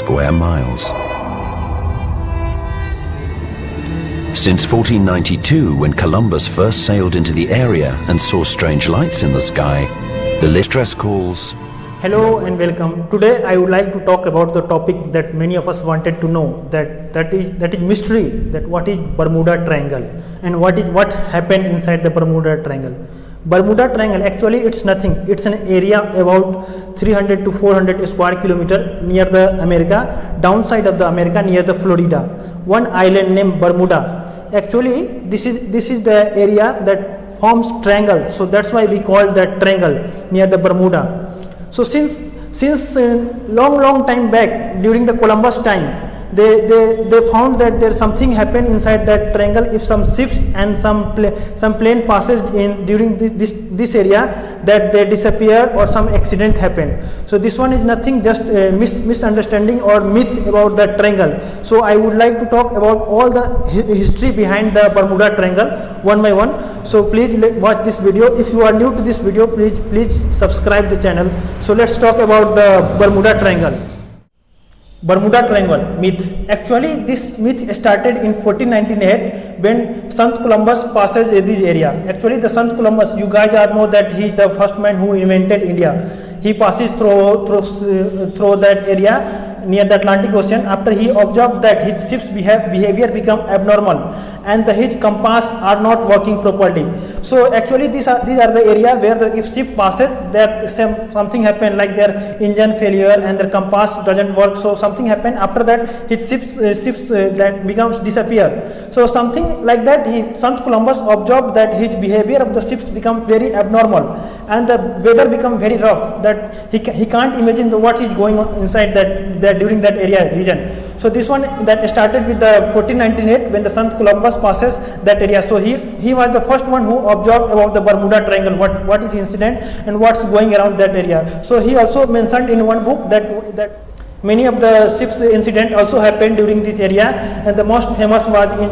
square miles. Since 1492, when Columbus first sailed into the area and saw strange lights in the sky, the distress calls. Hello and welcome. Today I would like to talk about the topic that many of us wanted to know, that is mystery, that what is Bermuda Triangle and what happened inside the Bermuda Triangle. Bermuda Triangle, actually it's nothing. It's an area about 300 to 400 square kilometer near the America, downside of the America near the Florida. One island named Bermuda. Actually this is the area that forms triangle. So that's why we call that triangle near the Bermuda. So since long time back, during the Columbus time, they found that there something happened inside that triangle. If some ships and some plane passes in during this area, that they disappeared or some accident happened. So this one is nothing, just misunderstanding or myth about the triangle. So I would like to talk about all the history behind the Bermuda Triangle one by one. So please watch this video. If you are new to this video, please subscribe the channel. So let's talk about the Bermuda Triangle. Bermuda Triangle myth. Actually this myth started in 1498 when Sant Columbus passes this area. Actually the Sant Columbus, you guys all know that he is the first man who invented India. He passes through that area near the Atlantic Ocean. After he observed that his ship's behavior become abnormal and his compass are not working properly. So actually these are the area where if ship passes, that something happen, like their engine failure and their compass doesn't work. So something happen. After that his ships that becomes disappear. So something like that, Sant Columbus observed that his behavior of the ships become very abnormal and the weather become very rough, that he can't imagine what is going on inside that during that area region. So this one that started with the 1498 when the Sant Columbus passes that area. So he was the first one who observed about the Bermuda Triangle, what is the incident and what's going around that area. So he also mentioned in one book that many of the ships incident also happened during this area, and the most famous was in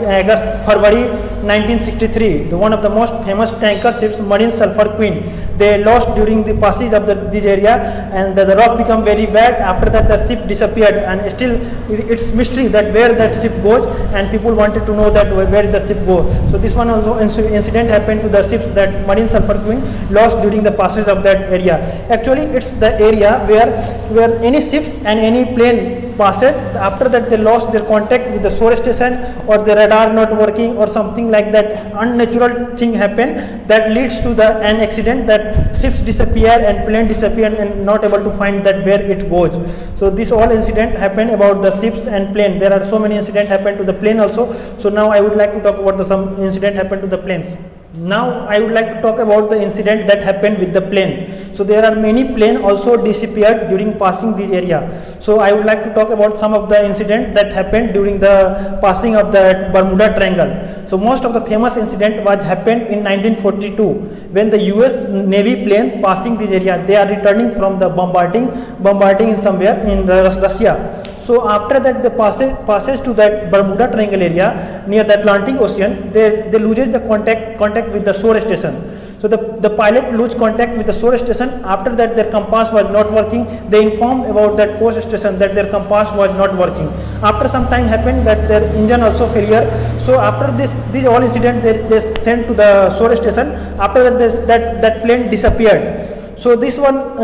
February 1963. One of the most famous tanker ships, Marine Sulphur Queen, they lost during the passage of this area, and the rough become very bad. After that the ship disappeared, and still it's mystery that where that ship goes, and people wanted to know that where the ship goes. So this one also incident happened to the ships that Marine Sulphur Queen lost during the passage of that area. Actually it's the area where any ships and any plane passes, after that they lost their contact with the shore station, or the radar not working, or something like that unnatural thing happen that leads to an accident, that ships disappear and plane disappear and not able to find that where it goes. So this all incident happened about the ships and plane. There are so many incident happened to the plane also. So now I would like to talk about some incident happened to the planes. Now I would like to talk about the incident that happened with the plane. So there are many planes also disappeared during passing this area. So I would like to talk about some of the incident that happened during the passing of the Bermuda Triangle. So most of the famous incident was happened in 1942 when the US Navy plane passing this area. They are returning from the bombarding in somewhere in Russia. So after that the passage to that Bermuda Triangle area near the Atlantic Ocean, they loses the contact with the shore station. So the pilot lose contact with the shore station. After that their compass was not working. They informed about that coast station that their compass was not working. After some time happened that their engine also failure. So after this all incident they sent to the shore station. After that plane disappeared. So this one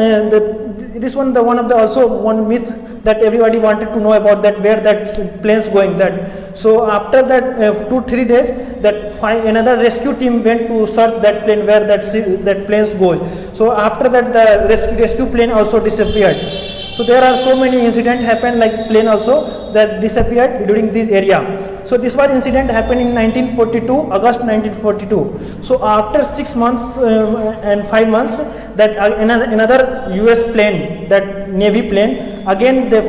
one of the also one myth that everybody wanted to know about, that where that plane's going. That so after that 2-3 days that another rescue team went to search that plane where that planes goes. So after that the rescue plane also disappeared. So there are so many incidents happened like plane also that disappeared during this area. So this was incident happened in 1942, August 1942. So after 6 months and 5 months, that another US plane, that Navy plane, again they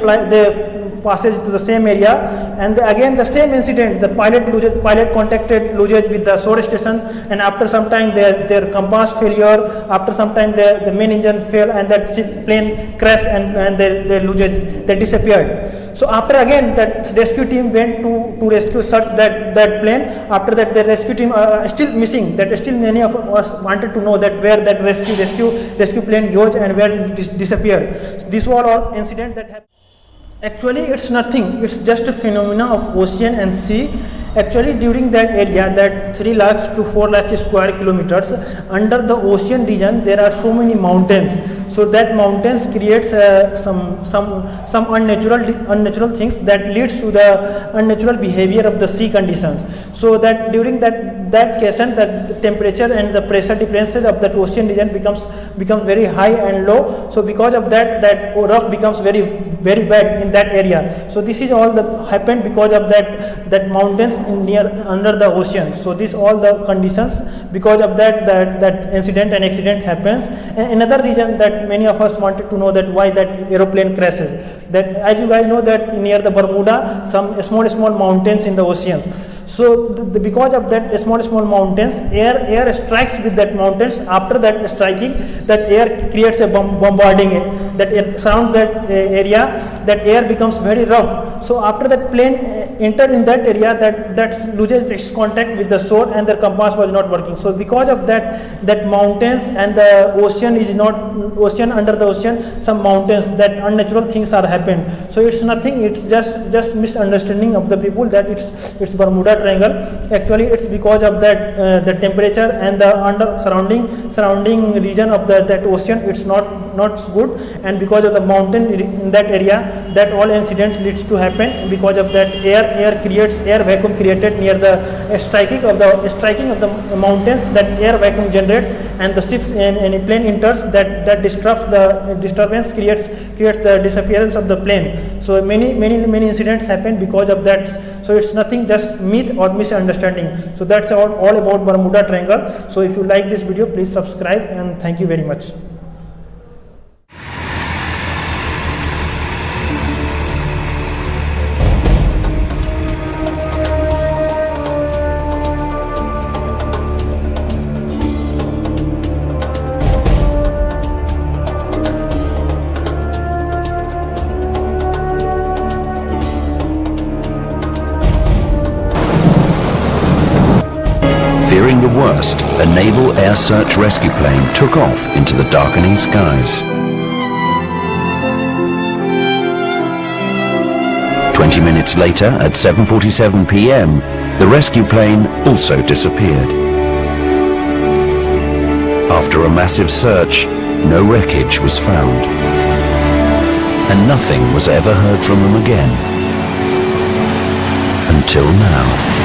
passage to the same area, and again the same incident. The pilot contacted loses with the shore station, and after some time their compass failure. After some time the main engine failed, and that plane crashed, and they disappeared. So after again that rescue team went to rescue search that plane. After that the rescue team still missing. That still many of us wanted to know that where that rescue plane goes and where it disappeared. So this was all incident that happened. Actually, it's nothing. It's just a phenomena of ocean and sea. Actually, during that area, that 3 lakhs to 4 lakhs square kilometers, under the ocean region, there are so many mountains. So that mountains creates some unnatural things that leads to the unnatural behavior of the sea conditions. So that during that case, that the temperature and the pressure differences of that ocean region becomes very high and low. So because of that rough becomes very bad in that area. So this is all that happened because of that mountains under the ocean. So this all the conditions, because of that incident and accident happens. And another reason that many of us wanted to know, that why that aeroplane crashes, that as you guys know that near the Bermuda, some small mountains in the oceans. So because of that small mountains, air strikes with that mountains. After that striking, that air creates a bombarding that air surround that area. That air becomes very rough. So after that plane entered in that area, that loses its contact with the shore, and their compass was not working. So because of that mountains and the ocean is not ocean, under the ocean some mountains, that unnatural things are happened. So it's nothing. It's just misunderstanding of the people that it's Bermuda Triangle. Actually, it's because of that the temperature and the surrounding region of that ocean. It's not good, and because of the mountain in that area, that all incidents leads to happen. Because of that air vacuum created near the striking of the mountains, that air vacuum generates, and the ships and a plane enters, that disrupts the disturbance, creates the disappearance of the plane. So many incidents happen because of that. So it's nothing, just myth or misunderstanding. So that's all about Bermuda Triangle. So if you like this video, please subscribe, and thank you very much. Fearing the worst, a naval air search rescue plane took off into the darkening skies. 20 minutes later, at 7:47 p.m., the rescue plane also disappeared. After a massive search, no wreckage was found, and nothing was ever heard from them again. Until now.